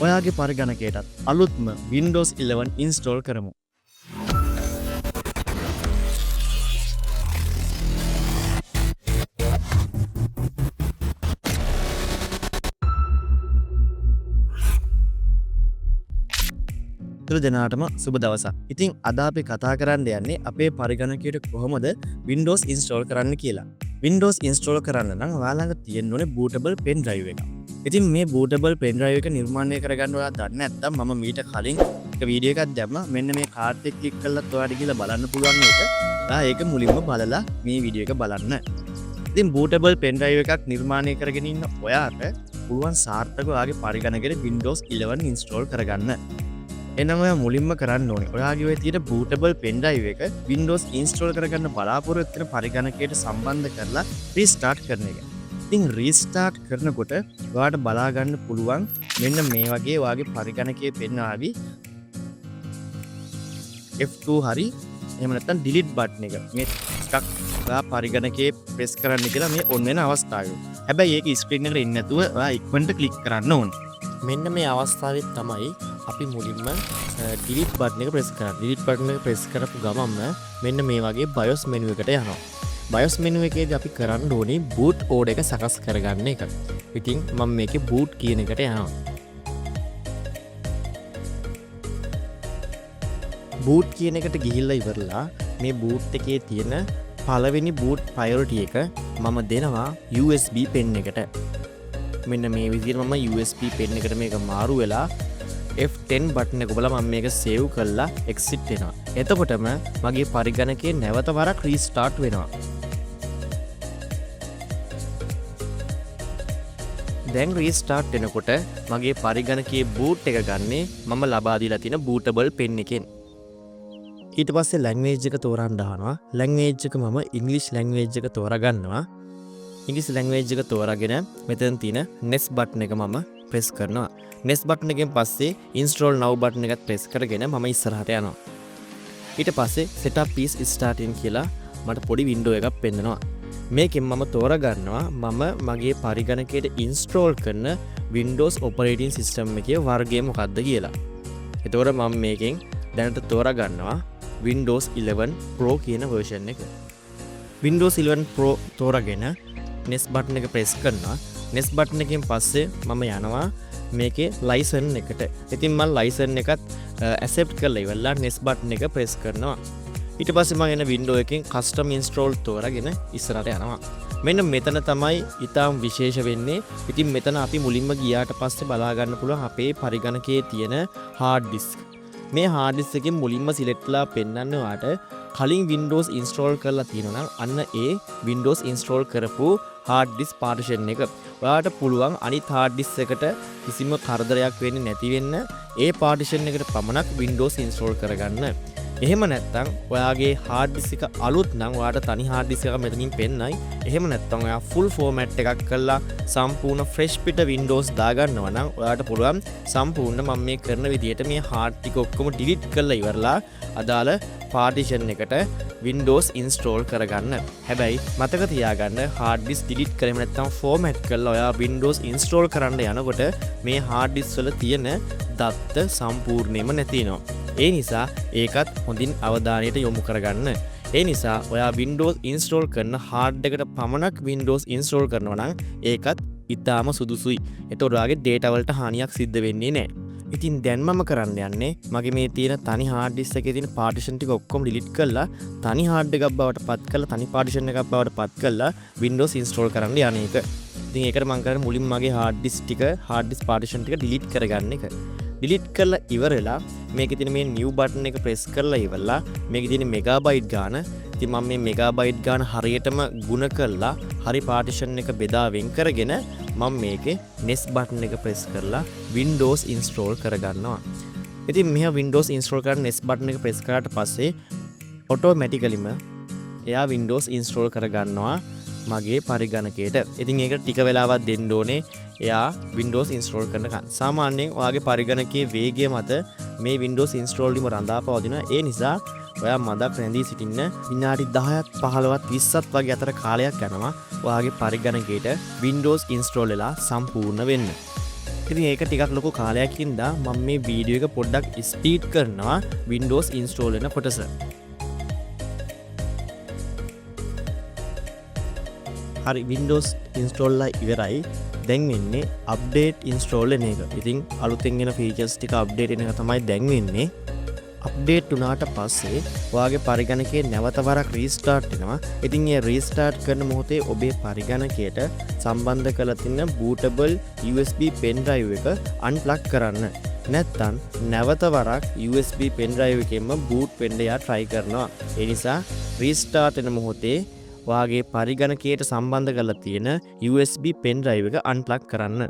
ඔයාගේ පරිගණකයටත් අලුත්ම Windows 11 install කරමු. සියලු දෙනාටම සුබ දවසක්. ඉතින් අද අපි කතා කරන්න යන්නේ අපේ පරිගණකයට කොහොමද Windows install කරන්න කියලා. Windows install කරන්න නම් ඔයාලා ළඟ තියෙන්න ඕනේ bootable pen drive එකක්. ඉතින් මේ bootable pen drive එක නිර්මාණය කරගන්න ඔයා දන්නේ නැත්නම් මම මීට කලින් එක වීඩියෝ එකක් දැම්මා. මෙන්න මේ කාඩ් එක ක්ලික් කරලා ඔයාලට ගිහලා බලන්න පුළුවන් එක. ඔයා ඒක මුලින්ම බලලා මේ වීඩියෝ එක බලන්න. ඉතින් bootable pen drive එකක් නිර්මාණය කරගෙන ඉන්න ඔයාට පුළුවන් සාර්ථකව ඔයාගේ පරිගණකයට Windows 11 install කරගන්න. එනම් ඔයා මුලින්ම කරන්න ඕනේ ඔයාගේ ඔය තියෙන bootable pen drive එක Windows install කරගන්න බලාපොරොත්තු වෙන පරිගණකයට සම්බන්ධ කරලා restart කරන එක. ඉතින් restart කරනකොට ඔයාට බලා ගන්න පුළුවන් මෙන්න මේ වගේ ඔයාගේ පරිගණකයේ පෙන්නාවි F2 හරි එහෙම නැත්නම් delete button එක. මේ එකක් ඔයා පරිගණකයේ press කරන්න කියලා මේ on වෙන අවස්ථාවක. හැබැයි ඒක screen එකට එන්නේ නැතුව ඔයා ඉක්මනට click කරන්න ඕනේ. මෙන්න මේ අවස්ථාවේ තමයි අපි මුලින්ම delete button එක press කරන්න. delete button එක press කරපු ගමන්ම මෙන්න මේ වගේ BIOS menu එකට යනවා. BIOS menu එකේදී අපි කරන්න ඕනේ boot order එක සකස් කරගන්න එක. ඉතින් මම මේකේ boot කියන එකට යනවා. boot කියන එකට ගිහිල්ලා ඉවරලා මේ boot එකේ තියෙන පළවෙනි boot priority එක මම දෙනවා USB pen එකට. මෙන්න මේ විදිහට මම USB pen එකට මේක මාරු වෙලා F10 බටන් එක ඔබලා මම මේක සේව් කරලා exit වෙනවා. එතකොටම මගේ පරිගණකයේ නැවත වරක් restart වෙනවා. දැන් restart වෙනකොට මගේ පරිගණකයේ boot එක ගන්නේ මම ලබා දීලා තියෙන bootable pen එකෙන්. ඊට පස්සේ language එක තෝරන්න දානවා. language එක මම English language එක තෝරගන්නවා. English language එක තෝරාගෙන මෙතන තියෙන next button එක මම press කරනවා. next button එකෙන් පස්සේ install now button එකත් press කරගෙන මම ඉස්සරහට යනවා. ඊට පස්සේ setup is starting කියලා මට පොඩි window එකක් පෙන්නනවා. මේකෙන් මම තෝරගන්නවා මම මගේ පරිගණකයට install කරන Windows operating system එකේ වර්ගය මොකක්ද කියලා. එතකොට මම මේකෙන් දැනට තෝරගන්නවා Windows 11 Pro කියන version එක. Windows 11 Pro තෝරගෙන next button එක press කරනවා. next button එකෙන් පස්සේ මම යනවා මේකේ license එකට. ඉතින් මම license එකත් accept කරලා ඉවරලා next button එක press කරනවා. ඊට පස්සේ මම එන window එකෙන් custom install තෝරාගෙන ඉස්සරහට යනවා. මෙන්න මෙතන තමයි ඊටාම් විශේෂ වෙන්නේ. ඉතින් මෙතන අපි මුලින්ම ගියාට පස්සේ බලා ගන්න පුළුවන් අපේ පරිගණකයේ තියෙන hard disk. මේ hard disk එකෙන් මුලින්ම select ලා පෙන්නන්නේ ඔයාට කලින් Windows install කරලා තියෙනවා නම් අන්න ඒ Windows install කරපු hard disk partition එක. ඔයාට පුළුවන් අනිත් hard disk එකට කිසිම කරදරයක් වෙන්නේ නැති වෙන්න ඒ partition එකට පමණක් Windows install කරගන්න. එහෙම නැත්නම් ඔයාගේ hard disk එක අලුත් නම් ඔයාට තනි hard disk එකක් මෙතනින් පෙන්නයි. එහෙම නැත්නම් ඔයා full format එකක් කරලා සම්පූර්ණ fresh පිට Windows දාගන්නවා නම් ඔයාට පුළුවන් සම්පූර්ණ මම මේ කරන විදිහට මේ hard ටික ඔක්කොම delete කරලා ඉවරලා අදාළ partition එකට Windows install කරගන්න. හැබැයි මතක තියාගන්න hard disk delete කරේම නැත්නම් format කරලා ඔයා Windows install කරන්න යනකොට මේ hard disk වල තියෙන දත්ත සම්පූර්ණයෙන්ම නැති වෙනවා. ඒ නිසා ඒකත් හොඳින් අවධානයට යොමු කරගන්න. ඒ නිසා ඔයා Windows install කරන hard එකට පමණක් Windows install කරනවා නම් ඒකත් ඉතාම සුදුසුයි. එතකොට ඔයාගේ data වලට හානියක් සිද්ධ වෙන්නේ නැහැ. ඉතින් දැන් මම කරන්න යන්නේ මගේ මේ තියෙන තනි hard disk එකේ තියෙන partition ටික ඔක්කොම delete කරලා තනි hard එකක් බවට පත් කරලා තනි partition එකක් බවට පත් කරලා Windows install කරන්න යන එක. ඉතින් ඒකට මම කරන්නේ මුලින්ම මගේ hard disk partition ටික delete කරගන්න එක. delete කරලා ඉවරලා මේකේ තියෙන මේ new button එක press කරලා ඉවරලා මේකේ තියෙන megabyte ගාන ඉතින් මම මේ megabyte ගාන හරියටම ගුණ කරලා හරි partition එක බෙදා වෙන් කරගෙන මම මේකේ next button එක press කරලා Windows install කරගන්නවා. ඉතින් මෙහා Windows install කරන next button එක press කරාට පස්සේ automaticallyම එයා Windows install කරගන්නවා මගේ පරිගණකයට. ඉතින් ඒක ටික වෙලාවක් දෙන්න ඕනේ. එයා Windows install කරනකන්. සාමාන්‍යයෙන් ඔයාගේ පරිගණකයේ වේගය මත මේ Windows install වීම රඳා පවතිනවා. ඒ නිසා ඔයා මදක් රැඳී සිටින්න විනාඩි 10ක් 15ක් 20ක් වගේ අතර කාලයක් යනවා ඔයාගේ පරිගණකයට Windows install වෙලා සම්පූර්ණ වෙන්න. ඉතින් ඒක ටිකක් ලොකු කාලයක් හින්දා මම මේ වීඩියෝ එක පොඩ්ඩක් ස්පීඩ් කරනවා Windows install වෙන කොටස. හරි Windows install ලා ඉවරයි. දැන් වෙන්නේ update install වෙන එක. ඉතින් අලුතෙන් එන features ටික update වෙන එක තමයි දැන් වෙන්නේ. අප්ඩේට් වුණාට පස්සේ ඔයාගේ පරිගණකයේ නැවත වරක් රීස්ටාර්ට් වෙනවා. ඉතින් මේ රීස්ටාර්ට් කරන මොහොතේ ඔබේ පරිගණකයට සම්බන්ධ කරලා තියෙන bootable USB pen drive එක unplug කරන්න. නැත්නම් නැවත වරක් USB pen drive එකෙන්ම boot වෙන්න යා try කරනවා. ඒ නිසා රීස්ටාර්ට් වෙන මොහොතේ ඔයාගේ පරිගණකයට සම්බන්ධ කරලා තියෙන USB pen drive එක unplug කරන්න.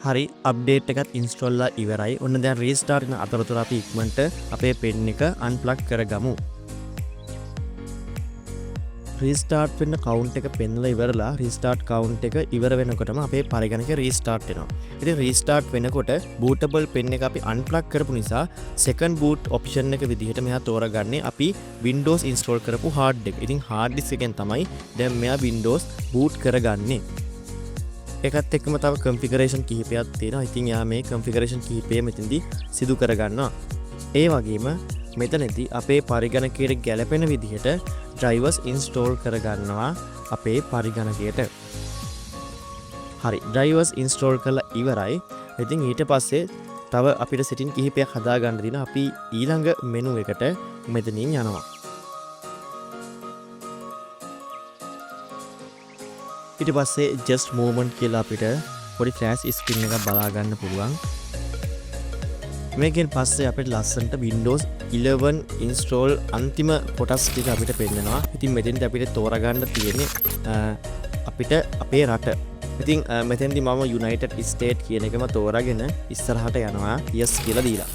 හරි අප්ඩේට් එකත් ඉන්ස්ටෝල් ලා ඉවරයි. ඔන්න දැන් රීස්ටාර්ට් වෙන අතරතුර අපි ඉක්මනට අපේ පෙන් එක අන්ප්ලග් කරගමු. රීස්ටාර්ට් වෙන කවුන්ට් එක පෙන්ලා ඉවරලා රීස්ටාර්ට් කවුන්ට් එක ඉවර වෙනකොටම අපේ පරිගණකය රීස්ටාර්ට් වෙනවා. ඉතින් රීස්ටාර්ට් වෙනකොට bootable pen එක අපි අන්ප්ලග් කරපු නිසා second boot option එක විදිහට මෙයා තෝරගන්නේ අපි Windows install කරපු hard එක. ඉතින් hard disk එකෙන් තමයි දැන් මෙයා Windows boot කරගන්නේ. එකත් එක්කම තව configuration කිහිපයක් තියෙනවා. ඉතින් යා මේ configuration කිහිපය මෙතනදී සිදු කරගන්නවා. ඒ වගේම මෙතනදී අපේ පරිගණකයට ගැලපෙන විදිහට drivers install කරගන්නවා අපේ පරිගණකයට. හරි drivers install කරලා ඉවරයි. ඉතින් ඊට පස්සේ තව අපිට setting කිහිපයක් හදාගන්න දින අපි ඊළඟ menu එකට මෙතනින් යනවා. ඊට පස්සේ just movement කියලා අපිට පොඩි flash screen එකක් බලා ගන්න පුළුවන්. මේකෙන් පස්සේ අපිට ලස්සනට Windows 11 install අන්තිම කොටස් ටික අපිට පෙන්නනවා. ඉතින් මෙතෙන්ට අපිට තෝරගන්න තියෙන්නේ අපිට අපේ රට. ඉතින් මෙතෙන්දි මම United States කියන එකම තෝරාගෙන ඉස්සරහට යනවා yes කියලා දීලා.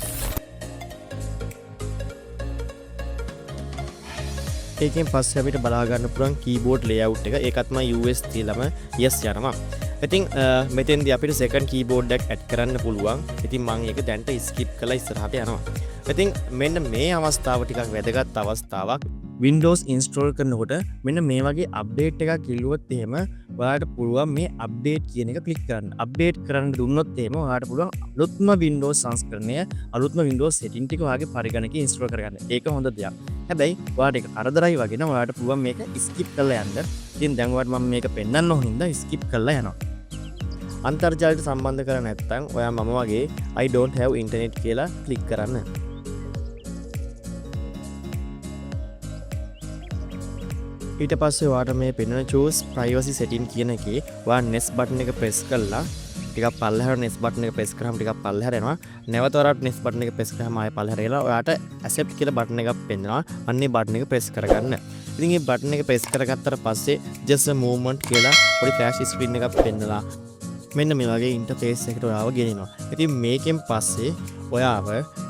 ඒකෙන් පස්සේ අපිට බලා ගන්න පුළුවන් keyboard layout එක. ඒකත් මම US තියලාම yes යනවා. ඉතින් මෙතෙන්දී අපිට second keyboard එකක් add කරන්න පුළුවන්. ඉතින් මම ඒක දැන්ට skip කරලා ඉස්සරහට යනවා. ඉතින් මෙන්න මේ අවස්ථාව ටිකක් වැදගත් අවස්ථාවක්. Windows install කරනකොට මෙන්න මේ වගේ update එකක් කිල්ලුවොත් එහෙම ඔයාලට පුළුවන් මේ update කියන එක click කරන්න. update කරන්න දුන්නොත් එහෙම ඔයාලට පුළුවන් අලුත්ම Windows සංස්කරණය, අලුත්ම Windows setting ටික ඔයාගේ පරිගණකයේ install කරගන්න. ඒක හොඳ දෙයක්. හැබැයි ඔයාලට ඒක කරදරයි වගේ නම් ඔයාලට පුළුවන් මේක skip කරලා යන්න. ඉතින් දැන් ඔයාලට මම මේක පෙන්වන්න ඕන හින්දා skip කරලා යනවා. අන්තර්ජාලයට සම්බන්ධ කර නැත්නම් ඔයා මම වගේ I don't have internet කියලා click කරන්න. ඊට පස්සේ ඔයාට මේ පෙන්වන choose privacy setting කියන එකේ ඔයා next button එක press කරලා ටිකක් පල්ලෙහාට next button එක press කරාම ටිකක් පල්ලෙහාට එනවා. නැවත වරක් next button එක press කරාම ආයෙ පල්ලෙහාට එලා ඔයාට accept කියලා button එකක් පෙන්වනවා. අන්නේ button එක press කරගන්න. ඉතින් මේ button එක press කරගත්තට පස්සේ just a movement කියලා පොඩි flash screen එකක් පෙන්නලා මෙන්න මේ වගේ ඉන්ටර්ෆේස් එකකට ඔයාව ගෙනිනවා. ඉතින් මේකෙන් පස්සේ ඔයාව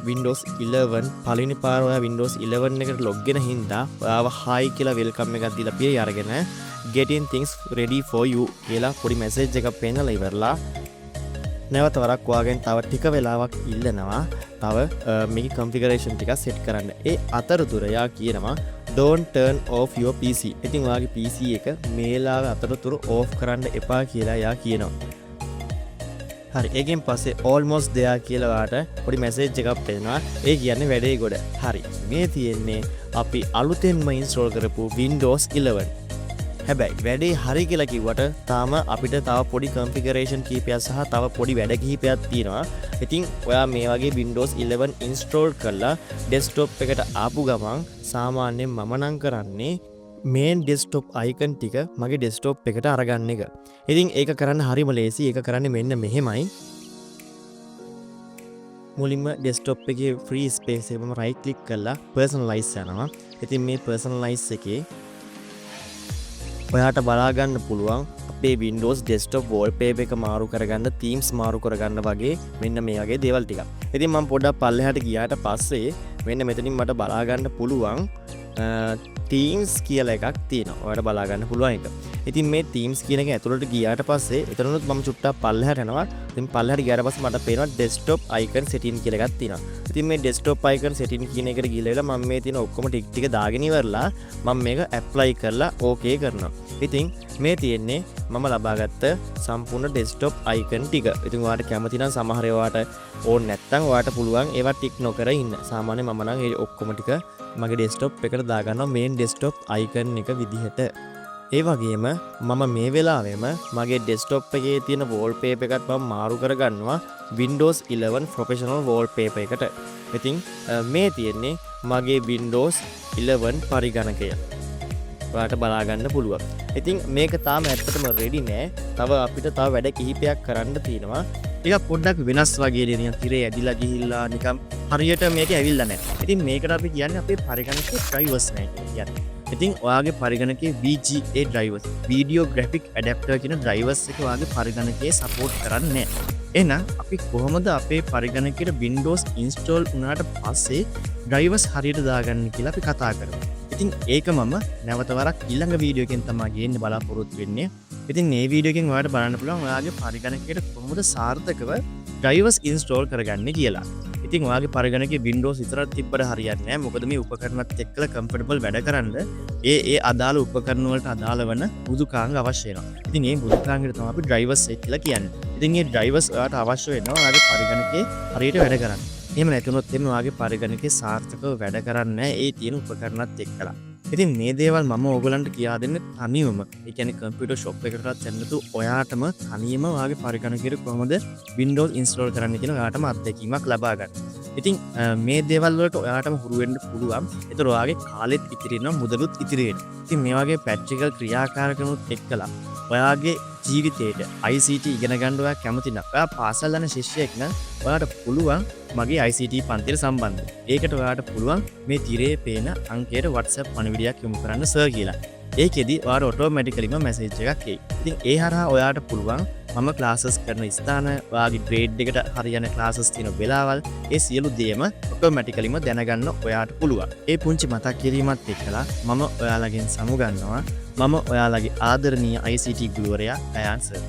Windows 11 පළවෙනි පාර ඔයා Windows 11 එකට log වෙන හින්දා ඔයාව hi කියලා welcome එකක් දීලා පිරේ අරගෙන getting things ready for you කියලා පොඩි message එකක් පෙන්නලා ඉවරලා නැවත වරක් ඔයාගෙන් තව ටික වෙලාවක් ඉල්ලනවා තව මේකේ configuration ටික set කරන්න. ඒ අතරතුර යා කියනවා don't turn off your PC. ඉතින් ඔයාගේ PC එක මේලාව අතරතුර off කරන්න එපා කියලා යා කියනවා. හරි ඒකෙන් පස්සේ almost there කියලා ඔයාට පොඩි message එකක් පෙන්නනවා. ඒ කියන්නේ වැඩේ ගොඩ. හරි මේ තියෙන්නේ අපි අලුතෙන්ම install කරපු Windows 11. හැබැයි වැඩේ හරි කියලා කිව්වට තාම අපිට තව පොඩි configuration කීපයක් සහ තව පොඩි වැඩ කිහිපයක් තියෙනවා. ඉතින් ඔයා මේ වගේ Windows 11 install කරලා desktop එකට ආපු ගමන් සාමාන්‍යයෙන් මම නම් කරන්නේ main desktop icon ටික මගේ desktop එකට අරගන්න එක. ඉතින් ඒක කරන්න හරිම ලේසි. ඒක කරන්නේ මෙන්න මෙහෙමයි. මුලින්ම desktop එකේ free space එකම right click කරලා personalize යනවා. ඉතින් මේ personalize එකේ ඔයාට බලා ගන්න පුළුවන් අපේ Windows desktop wallpaper එක මාරු කරගන්න, themes මාරු කරගන්න වගේ මෙන්න මේ වගේ දේවල් ටිකක්. ඉතින් මම පොඩ්ඩක් පල්ලෙහාට ගියාට පස්සේ මෙන්න මෙතනින් මට බලා ගන්න පුළුවන් ටීම්ස් කියලා එකක් තියෙනවා. ඔයාලට බලා ගන්න පුළුවන් එක. ඉතින් මේ ටීම්ස් කියන එක ඇතුළට ගියාට පස්සේ එතනොත් මම චුට්ටක් පල්ලෙහාට යනවා. ඉතින් පල්ලෙහාට ගියාට පස්සේ මට පේනවා ඩෙස්ක්ටොප් අයිකන් සෙටින් කියලා එකක් තියෙනවා. ඉතින් මේ ඩෙස්ක්ටොප් අයිකන් සෙටින් කියන එකට ගිහලා මම මේ තියෙන ඔක්කොම ටික දාගෙන ඉවරලා මම මේක ඇප්ලයි කරලා ඕකේ කරනවා. ඉතින් මේ තියෙන්නේ මම ලබාගත්ත සම්පූර්ණ ඩෙස්ක්ටොප් අයිකන් ටික. ඉතින් ඔයාලට කැමති නම් සමහර ඒවාට ඕනේ නැත්නම් ඔයාලට පුළුවන් ඒවා ටික් නොකර ඉන්න. සාමාන්‍යයෙන් මම නම් ඒ ඔක්කොම ටික මගේ ඩෙස්ක්ටොප් එකට දාගන්නවා මේන් ඩෙස්ක්ටොප් අයිකන් එක විදිහට. ඒ වගේම මම මේ වෙලාවෙම මගේ ඩෙස්ක්ටොප් එකේ තියෙන වෝල්පේපර් එකත් මම මාරු කරගන්නවා Windows 11 Professional wallpaper එකට. ඉතින් මේ තියෙන්නේ මගේ Windows 11 පරිගණකය. ඔයාලට බලා ගන්න පුළුවන්. ඉතින් මේක තාම ඇත්තටම රෙඩි නෑ. තව අපිට තව වැඩ කිහිපයක් කරන්න තියෙනවා. ටිකක් පොඩ්ඩක් වෙනස් වගේ දෙනියක් තිරේ ඇදිලා ගිහිල්ලා නිකම් හරියට මේක ඇවිල්ලා නැහැ. ඉතින් මේකට අපි කියන්නේ අපේ පරිගණකයේ drivers නෑ කියන්නේ. ඉතින් ඔයාගේ පරිගණකයේ VGA drivers, video graphic adapter කියන drivers එක ඔයාගේ පරිගණකයේ support කරන්නේ නැහැ. එහෙනම් අපි කොහොමද අපේ පරිගණකයට Windows install වුණාට පස්සේ drivers හරියට දාගන්නේ කියලා අපි කතා කරමු. ඉතින් ඒක මම නැවත වරක් ඊළඟ වීඩියෝ එකෙන් තමයි ගේන්න බලාපොරොත්තු වෙන්නේ. ඉතින් මේ වීඩියෝ එකෙන් ඔයාලට බලන්න පුළුවන් ඔයාගේ පරිගණකයට කොහොමද සාර්ථකව drivers install කරගන්නේ කියලා. ඉතින් ඔයාගේ පරිගණකයේ Windows විතරක් තිබ්බට හරියන්නේ නැහැ. මොකද මේ උපකරණත් එක්කලා කම්ෆර්ටබල් වැඩ කරන්න ඒ අදාළ උපකරණ වලට අදාළ වන මෘදුකාංග අවශ්‍ය වෙනවා. ඉතින් මේ මෘදුකාංගයට තමයි අපි drivers set කියලා කියන්නේ. ඉතින් මේ drivers ඔයාලට අවශ්‍ය වෙනවා ඔයාගේ පරිගණකයේ හරියට වැඩ කරන්න. එහෙම නැතුනොත් එimhe ඔයාගේ පරිගණකයේ සාර්ථකව වැඩ කරන්නේ නැහැ ඒ තියෙන උපකරණත් එක්කලා. ඉතින් මේ දේවල් මම ඕගලන්ට කියා දෙන්නේ තනියම. ඒ කියන්නේ කම්පියුටර් ෂොප් එකකටවත් යන්න නැතුව ඔයාටම තනියම ඔයාගේ පරිගණකයට කොහොමද Windows install කරන්න කියන ඔයාටම අත්දැකීමක් ලබා ගන්න. ඉතින් මේ දේවල් වලට ඔයාටම හුරු වෙන්න පුළුවන්. ඒතර ඔයාගේ කාලෙත් ඉතිරි වෙනවා, මුදලුත් ඉතිරි වෙනවා. ඉතින් මේ වගේ ප්‍රැක්ටිකල් ක්‍රියාකාරකමුත් එක්කලා ඔයාගේ ජීවිතේට ICT ඉගෙන ගන්න ඔයා කැමති නම් ඔයා පාසල් යන ශිෂ්‍යයෙක් නම් ඔයාට පුළුවන් මගේ ICT පන්තියට සම්බන්ධ. ඒකට ඔයාට පුළුවන් මේ තිරේ පේන අංකයට WhatsApp පණිවිඩයක් යොමු කරන්න සර් කියලා. ඒකෙදි ඔයාට ඔටෝමැටිකලිම මැසේජ් එකක් එයි. ඉතින් ඒ හරහා ඔයාට පුළුවන් මම ක්ලාසස් කරන ස්ථාන, ඔයාගේ ග්‍රේඩ් එකට හරියන ක්ලාසස් තියෙන වෙලාවල්, ඒ සියලු දේම ඔටෝමැටිකලිම දැනගන්න ඔයාට පුළුවන්. ඒ පුංචි මතක් කිරීමත් එක්කලා මම ඔයාලගෙන් සමුගන්නවා. මම ඔයාලගේ ආදරණීය ICT ගුරුවරයා අයන් සර්.